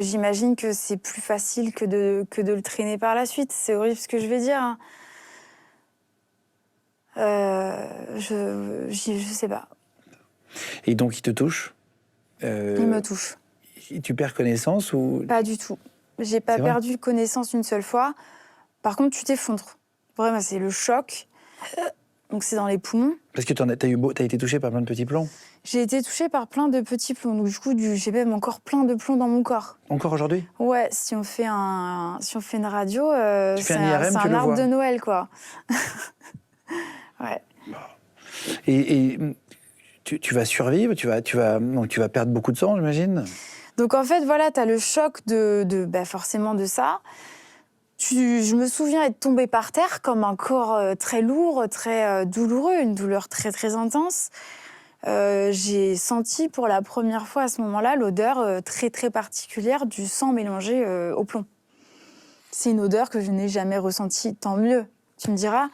J'imagine que c'est plus facile que de le traîner par la suite. C'est horrible ce que je vais dire, hein. Je sais pas. Et donc, il te touche. Il me touche. Tu perds connaissance ou... Pas du tout. J'ai pas C'est vrai perdu connaissance une seule fois. Par contre, tu t'effondres. Vraiment, c'est le choc. Donc, c'est dans les poumons. Parce que t'as été touché par plein de petits plombs. J'ai été touchée par plein de petits plombs. Donc, du coup, j'ai même encore plein de plombs dans mon corps. Encore aujourd'hui? Ouais, si on fait une radio, Tu fais c'est un IRM, c'est tu un le arbre vois. de Noël, quoi. Ouais. Et tu vas survivre, donc tu vas perdre beaucoup de sang, j'imagine. Donc, en fait, voilà, t'as le choc forcément de ça. Je me souviens être tombée par terre comme un corps très lourd, très douloureux, une douleur très, très intense. J'ai senti pour la première fois à ce moment-là l'odeur très, très particulière du sang mélangé au plomb. C'est une odeur que je n'ai jamais ressentie, tant mieux, tu me diras.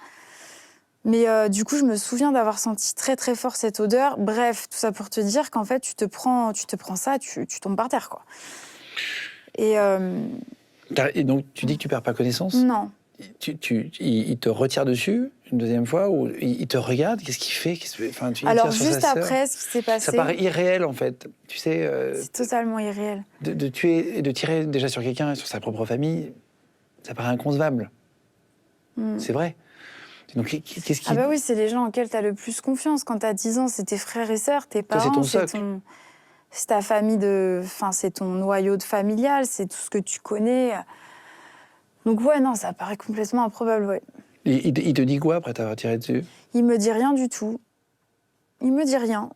Mais du coup, je me souviens d'avoir senti très, très fort cette odeur. Bref, tout ça pour te dire qu'en fait, tu te prends ça, tu tombes par terre, quoi. Et donc, tu dis que tu perds pas connaissance? Non. Il te retire dessus une deuxième fois ou il te regarde? Qu'est-ce qu'il fait? Enfin, il Alors, tire sur juste sa sœur. après, ce qui s'est passé... Ça paraît irréel, en fait. Tu sais, C'est totalement irréel. de tuer et de tirer déjà sur quelqu'un et sur sa propre famille, ça paraît inconcevable. C'est vrai. Donc, qu'est-ce qui... Ah bah oui, c'est les gens auxquels tu as le plus confiance. Quand tu as 10 ans, c'est tes frères et sœurs, tes Toi, c'est parents, ton socle. c'est ta famille Enfin, c'est ton noyau de familial, c'est tout ce que tu connais. Donc ouais, non, ça paraît complètement improbable, ouais. Il te dit quoi après t'avoir tiré dessus? Il me dit rien du tout. Il me dit rien.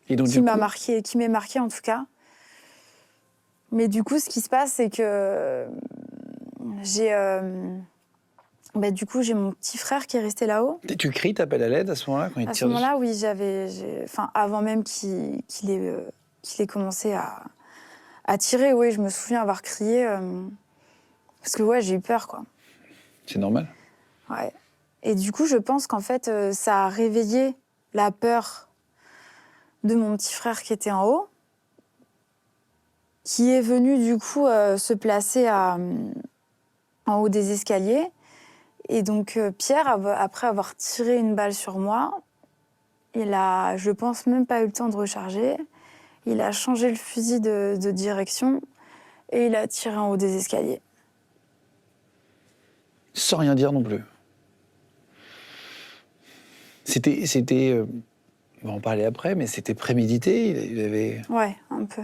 Et donc, Qui m'est marqué en tout cas. Mais du coup, ce qui se passe, c'est que du coup, j'ai mon petit frère qui est resté là-haut. tu cries, t'appelles à l'aide à ce moment-là quand il te À ce tire dessus? moment-là, oui, avant même qu'il ait commencé à tirer, oui, je me souviens avoir crié. Parce que, ouais, j'ai eu peur, quoi. C'est normal. Ouais. Et du coup, je pense qu'en fait, ça a réveillé la peur de mon petit frère qui était en haut, qui est venu, du coup, se placer en haut des escaliers. Et donc, Pierre, après avoir tiré une balle sur moi, il a, je pense, même pas eu le temps de recharger. Il a changé le fusil de direction et il a tiré en haut des escaliers. Sans rien dire non plus. C'était on va en parler après, mais c'était prémédité, il avait... Ouais, un peu.